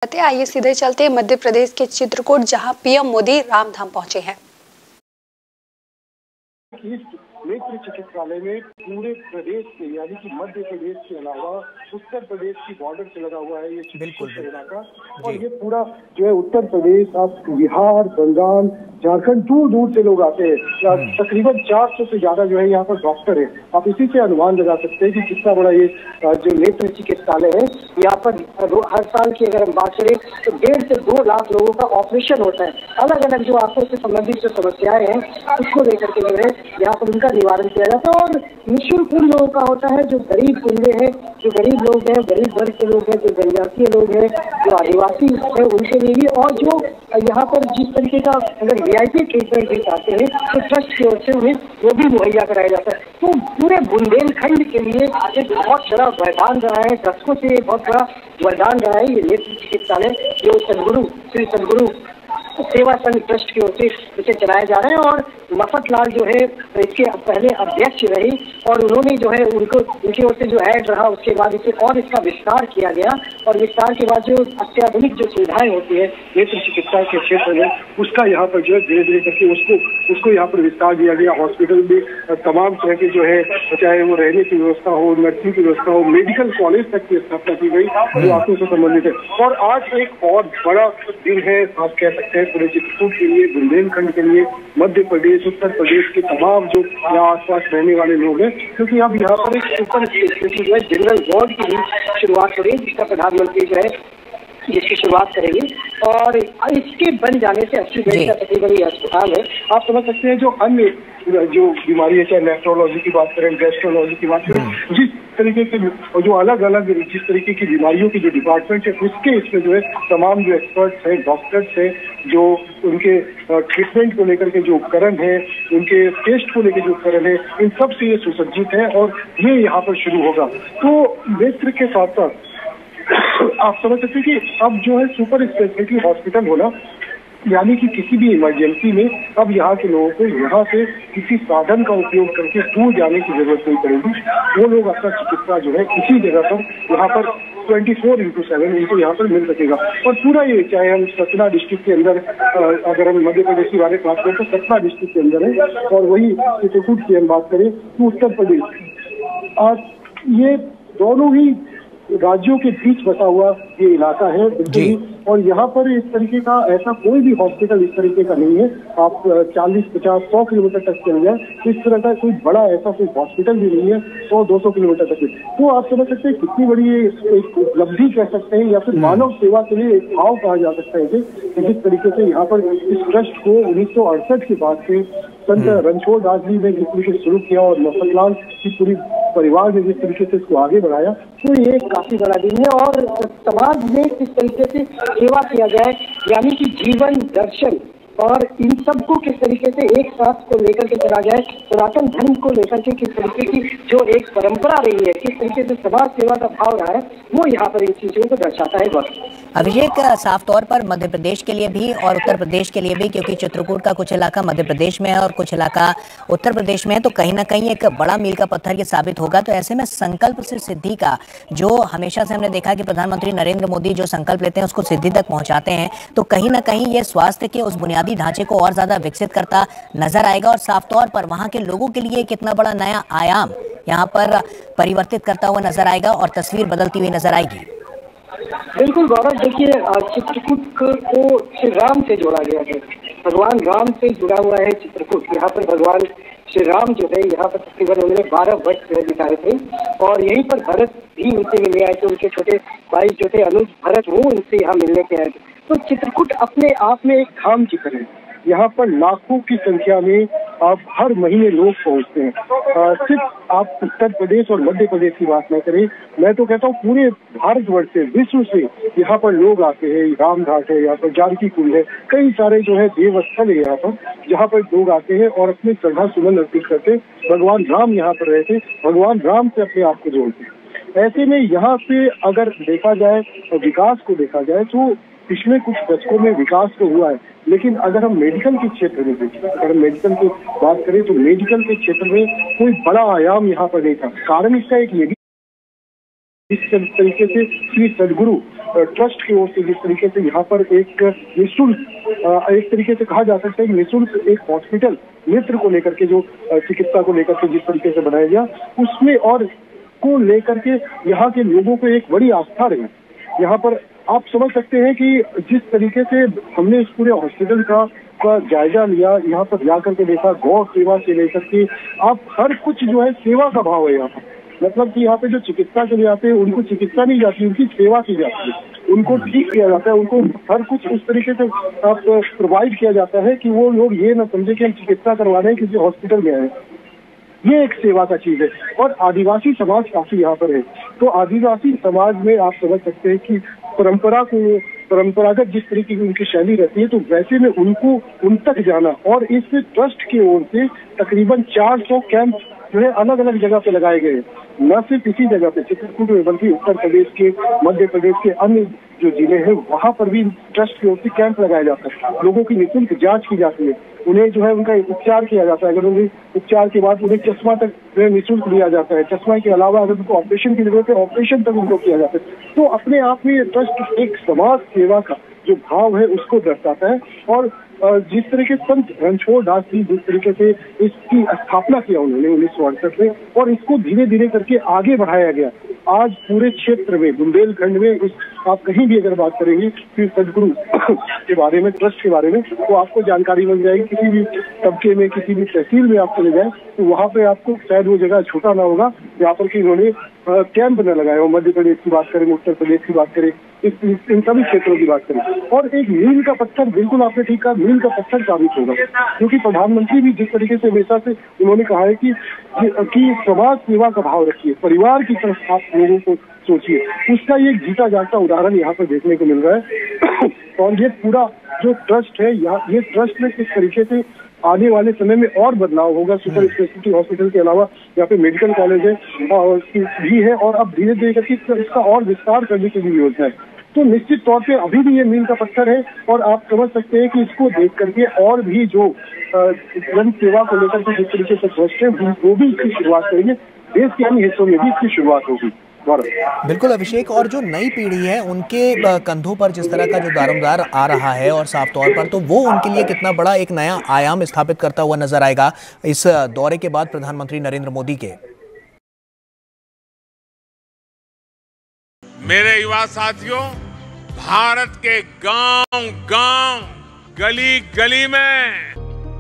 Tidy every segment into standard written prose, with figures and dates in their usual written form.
आइए सीधे चलते हैं मध्य प्रदेश के चित्रकूट, जहां पीएम मोदी रामधाम पहुंचे हैं। इस नेत्र चिकित्सालय में पूरे प्रदेश से यानी कि मध्य प्रदेश के अलावा उत्तर प्रदेश की बॉर्डर से लगा हुआ है ये चित्रकूट इलाका। और ये पूरा जो है उत्तर प्रदेश, आप बिहार, बंगाल, झारखंड, दूर दूर से लोग आते हैं। तकरीबन 400 से ज्यादा जो है यहाँ पर डॉक्टर है। आप इसी से अनुमान लगा सकते हैं कि कितना बड़ा ये जो नेत्र चिकित्सालय है। यहाँ पर हर साल की अगर हम बात करें तो 1.5 से 2 लाख लोगों का ऑपरेशन होता है। अलग अलग जो आंखों से संबंधित जो समस्याएं हैं उसको लेकर के जो है यहाँ पर उनका निवारण किया जाता है। और निःशुल्क उन लोगों का होता है जो गरीब कुंबे हैं, जो गरीब लोग हैं, गरीब वर्ग के लोग हैं, जो जनजातीय लोग हैं, जो आदिवासी है, उनके लिए भी। और जो यहाँ पर जिस तरीके का अगर वीआईपी ट्रीटमेंट भी चाहते हैं तो ट्रस्ट की ओर से उन्हें वो भी मुहैया कराया जाता है। तो पूरे बुंदेलखंड के लिए एक बहुत बड़ा वरदान रहा है, दशकों से बहुत बड़ा वरदान रहा है ये नेत्र चिकित्सालय, जो श्री सदगुरु सेवा संघ ट्रस्ट की ओर से इसे चलाया जा रहा है। और मफतलाल जो है इसके पहले अध्यक्ष रहे और उन्होंने जो है उनकी ओर से जो ऐड रहा, उसके बाद इसे और इसका विस्तार किया गया। और विस्तार के बाद जो अत्याधुनिक जो सुविधाएं होती है नेत्र चिकित्सा के क्षेत्र में, उसका यहाँ पर जो है धीरे धीरे करके उसको यहाँ पर विस्तार दिया गया। हॉस्पिटल में तमाम तरह के जो है, चाहे वो रहने की व्यवस्था हो, नर्सिंग की व्यवस्था हो, मेडिकल कॉलेज तक की स्थापना की गई जो आंखों से संबंधित है। और आज एक और बड़ा दिन है, आप कह सकते हैं पूरे चित्रकूट के लिए, बुंदेलखंड के लिए, मध्य प्रदेश, उत्तर प्रदेश के तमाम जो यहाँ आसपास रहने वाले लोग हैं, क्योंकि अब यहाँ पर एक सुपर स्पेशलिटी जो है जनरल वार्ड की भी शुरुआत हो रही है, जिसका प्रधानमंत्री जो है जिसकी शुरुआत करेंगे। और इसके बन जाने से 80 बेड का तकरीबन ये अस्पताल है। आप समझ सकते हैं जो अन्य जो बीमारी है, चाहे नेफ्रोलॉजी की बात करें, गैस्ट्रोलॉजी की बात करें, जिस तरीके के जो अलग अलग जिस तरीके की बीमारियों की जो डिपार्टमेंट है, उसके इसमें जो है तमाम जो एक्सपर्ट्स हैं, डॉक्टर्स हैं, जो उनके ट्रीटमेंट को लेकर के जो उपकरण है, उनके टेस्ट को लेकर जो उपकरण है, इन सब से ये सुसज्जित है और ये यहाँ पर शुरू होगा। तो नेत्र के साथ साथ आप समझ सकते हैं कि अब जो है सुपर स्पेशलिटी हॉस्पिटल होना, यानी कि किसी भी इमरजेंसी में अब यहाँ के लोगों को यहाँ से किसी साधन का उपयोग करके दूर जाने की जरूरत नहीं पड़ेगी। वो लोग अपना चिकित्सा जो है इसी जगह पर यहाँ पर 24/7 इनको यहाँ पर मिल सकेगा। और पूरा ये, चाहे हम सतना डिस्ट्रिक्ट के अंदर, अगर हम मध्य प्रदेश के बारे में बात करें तो सतना डिस्ट्रिक्ट के अंदर है, और वही चित्रकूट की हम बात करें तो उत्तर प्रदेश। आज ये दोनों ही राज्यों के बीच बसा हुआ ये इलाका है बिल्कुल। और यहाँ पर इस तरीके का ऐसा कोई भी हॉस्पिटल इस तरीके का नहीं है। आप 40, 50, 100 किलोमीटर तक चले जाए, इस तरह का कोई बड़ा ऐसा कोई हॉस्पिटल भी नहीं है 100-200 किलोमीटर तक। तो आप समझ सकते हैं कितनी बड़ी एक उपलब्धि कह सकते हैं, या फिर मानव सेवा के लिए एक भाव कहा जा सकता है कि जिस तरीके से यहाँ पर इस ट्रस्ट को 1968 के बाद से संत रणछोड़ दास जी ने जिस तरीके से शुरू किया और मफतलाल की पूरी परिवार ने जिस तरीके से इसको आगे बढ़ाया, तो ये काफी बड़ा दिन है। और समाज में किस तरीके से सेवा किया जाए, यानी कि जीवन दर्शन और इन सबको किस तरीके से एक साथ को लेकर के चला जाए, सनातन धर्म को लेकर के किस तरीके की जो एक परंपरा रही है, किस तरीके से समाज सेवा का भाव रहा है, वो यहाँ पर इन चीजों को दर्शाता है। बस अभिषेक, साफ तौर पर मध्य प्रदेश के लिए भी और उत्तर प्रदेश के लिए भी, क्योंकि चित्रकूट का कुछ इलाका मध्य प्रदेश में है और कुछ इलाका उत्तर प्रदेश में है, तो कहीं ना कहीं एक बड़ा मील का पत्थर ये साबित होगा। तो ऐसे में संकल्प से सिद्धि का, जो हमेशा से हमने देखा कि प्रधानमंत्री नरेंद्र मोदी जो संकल्प लेते हैं उसको सिद्धि तक पहुंचाते हैं, तो कहीं ना कहीं ये स्वास्थ्य के उस बुनियादी ढांचे को और ज्यादा विकसित करता नजर आएगा और साफ तौर पर वहां के लोगों के लिए कितना बड़ा नया आयाम यहाँ पर परिवर्तित करता हुआ नजर आएगा और तस्वीर बदलती हुई नजर आएगी। बिल्कुल गौरव, देखिए चित्रकूट को श्री राम से जोड़ा गया है, भगवान राम से जुड़ा हुआ है चित्रकूट। यहाँ पर भगवान श्री राम जो है यहाँ पर तकरीबन उन्होंने 12 वर्ष बिताए थे और यहीं पर भरत भी उनसे मिलने आए थे। उनके छोटे भाई जो थे अनुज भरत, वो उनसे यहाँ मिलने के आए थे। तो चित्रकूट अपने आप में एक धाम की तरह है। यहाँ पर लाखों की संख्या में आप हर महीने लोग पहुँचते हैं। सिर्फ आप उत्तर प्रदेश और मध्य प्रदेश की बात न करें, मैं तो कहता हूँ पूरे भारतवर्ष से, विश्व से यहाँ पर लोग आते हैं। रामघाट है, यहाँ पर जानकी कुंड है, कई सारे जो है देवस्थल है यहाँ पर, जहाँ पर लोग आते हैं और अपने श्रद्धा सुमन अर्पित करते। भगवान राम यहाँ पर रहते, भगवान राम से अपने आप को जोड़ते हैं। ऐसे में यहाँ से अगर देखा जाए, विकास को देखा जाए, तो पिछले कुछ दशकों में विकास तो हुआ है, लेकिन अगर हम मेडिकल के क्षेत्र में देखें, अगर हम मेडिकल की बात करें तो मेडिकल के क्षेत्र में कोई बड़ा आयाम यहाँ पर नहीं था। कारण इसका एक इस तरीके से श्री सदगुरु ट्रस्ट की ओर से जिस तरीके से यहाँ पर एक निःशुल्क, एक तरीके से कहा जा सकता है कि निःशुल्क एक हॉस्पिटल नेत्र को लेकर के जो चिकित्सा को लेकर के जिस तरीके से बनाया गया, उसमें और को लेकर के यहाँ के लोगों को एक बड़ी आस्था रही। यहाँ पर आप समझ सकते हैं कि जिस तरीके से हमने इस पूरे हॉस्पिटल का जायजा लिया, यहाँ पर जाकर के देखा, गौ सेवा से लेकर के आप हर कुछ जो है सेवा का भाव है यहाँ पर। मतलब कि यहाँ पे जो चिकित्सा के लिए आते हैं उनको चिकित्सा नहीं जाती, उनकी सेवा की जाती है, उनको ठीक किया जाता है, उनको हर कुछ उस तरीके से आप प्रोवाइड किया जाता है कि वो लोग ये ना समझे कि हम चिकित्सा करवा रहे हैं किसी हॉस्पिटल में आए। ये एक सेवा का चीज है। और आदिवासी समाज काफी यहाँ पर है, तो आदिवासी समाज में आप समझ सकते हैं कि परंपरागत जिस तरीके की उनकी शैली रहती है, तो वैसे में उनको उन तक जाना, और इस ट्रस्ट की ओर से तकरीबन 400 कैंप जो है अलग अलग जगह पे लगाए गए, न सिर्फ इसी जगह पे चित्रकूट में बल्कि उत्तर प्रदेश के, मध्य प्रदेश के अन्य जो जिले हैं वहां पर भी ट्रस्ट की ओर से कैंप लगाया जाता है। लोगों की निःशुल्क जांच की जाती है, उन्हें जो है उनका उपचार किया जाता है। अगर उन्हें उपचार के बाद उन्हें चश्मा तक जो है निःशुल्क दिया जाता है। चश्मा के अलावा अगर उनको ऑपरेशन की जरूरत है, ऑपरेशन तक उनको किया जाता है। तो अपने आप में ट्रस्ट एक समाज सेवा का जो भाव है उसको दर्शाता है। और जिस तरीके संत रणछोड़ दास जी जिस तरीके से इसकी स्थापना किया उन्होंने 1968 में, और इसको धीरे धीरे करके आगे बढ़ाया गया। आज पूरे क्षेत्र में, बुंदेलखंड में, इस आप कहीं भी अगर बात करेंगे फिर सदगुरु के बारे में, ट्रस्ट के बारे में, तो आपको जानकारी मिल जाएगी। किसी भी तबके में, किसी भी तहसील में आप चले जाए तो वहाँ पे आपको शायद वो जगह छोटा ना होगा यहाँ पर कि इन्होंने कैंप न लगाया हो। मध्य प्रदेश की बात करें, उत्तर प्रदेश की बात करें, इन सभी क्षेत्रों की बात करें। और एक मील का पत्थर, बिल्कुल आपने ठीक कहा, मील का पत्थर साबित होगा, क्योंकि प्रधानमंत्री भी जिस तरीके से हमेशा से उन्होंने कहा है कि समाज सेवा का भाव रखिए, परिवार की तरफ आप लोगों को सोचिए, उसका ये जीता जागता उदाहरण यहाँ पर देखने को मिल रहा है। और ये पूरा जो ट्रस्ट है, ये ट्रस्ट में किस तरीके से आने वाले समय में और बदलाव होगा। सुपर स्पेशलिटी हॉस्पिटल के अलावा यहाँ पे मेडिकल कॉलेज है भी है, और अब धीरे धीरे करके इसका और विस्तार करने की भी योजना है। तो निश्चित तौर पे अभी भी ये मील का पत्थर है, और आप समझ सकते हैं कि इसको देख करके और भी जो जन सेवा को लेकर के जिस तरीके से ट्रस्ट है वो भी इसकी शुरुआत करेंगे। देश के अन्य हिस्सों में भी इसकी शुरुआत होगी। बिल्कुल अभिषेक, और जो नई पीढ़ी है उनके कंधों पर जिस तरह का जो दारोमदार आ रहा है, और साफ तौर पर तो वो उनके लिए कितना बड़ा एक नया आयाम स्थापित करता हुआ नजर आएगा इस दौरे के बाद प्रधानमंत्री नरेंद्र मोदी के। मेरे युवा साथियों, भारत के गांव-गांव, गली-गली में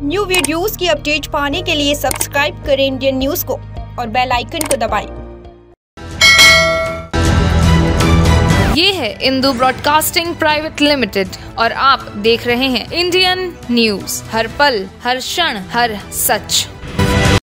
न्यू वीडियोस की अपडेट पाने के लिए सब्सक्राइब करें इंडियन न्यूज को और बेल आइकन को दबाएं। ये है इंदू ब्रॉडकास्टिंग प्राइवेट लिमिटेड और आप देख रहे हैं इंडियन न्यूज, हर पल, हर क्षण, हर सच।